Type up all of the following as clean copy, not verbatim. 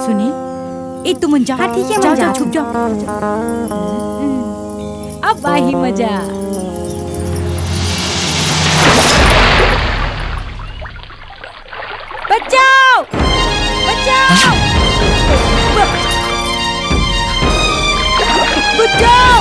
सुनील, ए तुम जा। हाँ ठीक है, जाओ जाओ, छुप जाओ। अब आई मजा। बचाओ बचाओ बचाओ।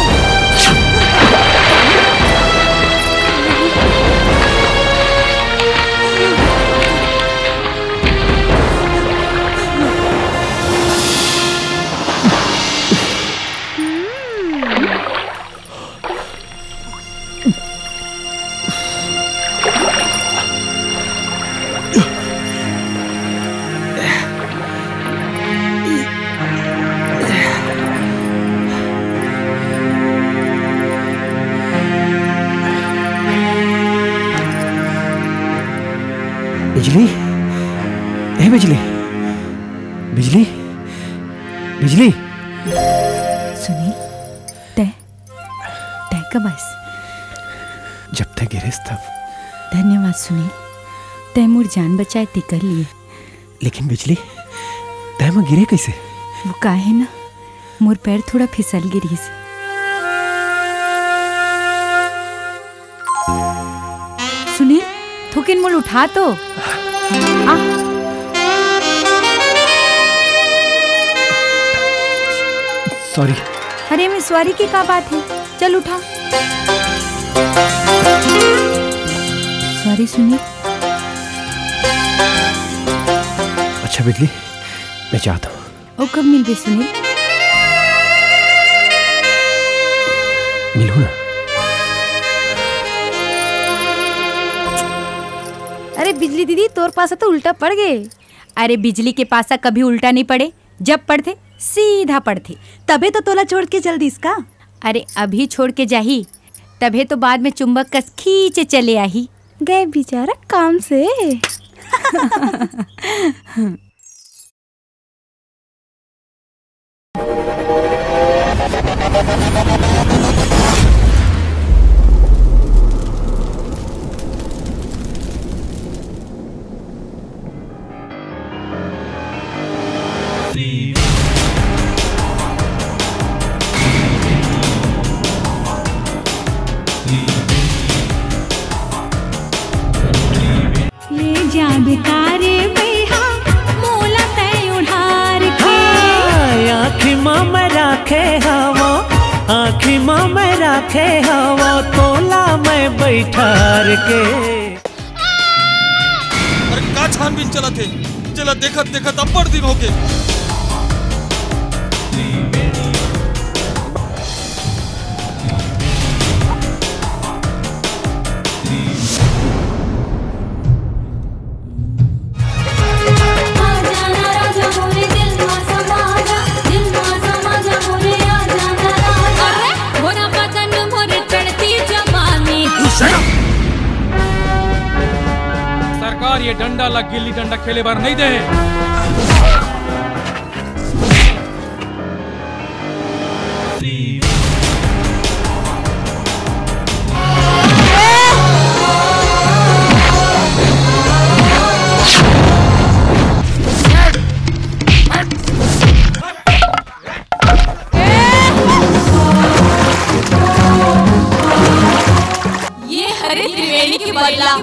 बिजली, ए बिजली, बिजली, बिजली। सुनील, तय कब आइस? जब तक गिरेस तब। धन्यवाद सुनील, तय मोर जान बचाए ते कर लिए। लेकिन बिजली, तय में गिरे कैसे? वो काहे ना, मोर पैर थोड़ा फिसल गिरीस। सुनील, थुकिन मोल उठा तो। सॉरी। अरे में सॉरी की क्या बात है, चल उठा। सॉरी सुनील। अच्छा बिजली, मैं चाहता हूँ। और कब मिल सुनील? मिलूँ ना? अरे बिजली दीदी, तोर पासा तो उल्टा पड़ गए। अरे बिजली के पासा कभी उल्टा नहीं पड़े, जब पढ़ते सीधा पढ़ते। तबे तो तोला छोड़ के जल्दी इसका। अरे अभी छोड़ के जाही, तबे तो बाद में चुंबक कस खींचे चले आही। गए बेचारा काम से। ले जा बेकारे बैहा मोला तय उधार के। आँखी माँ में राखे हवा, आँखी माँ में राखे हवा, तोला में बैठार के। अरे का छानबीन चला थे, चला देखत देखत अब्बड़ दिन हो गए। सरकार ये डंडा लग गिल्ली डंडा खेले बार नहीं दे।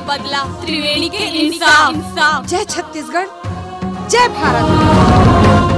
बदला त्रिवेणी के इंसाफ। जय छत्तीसगढ़, जय भारत।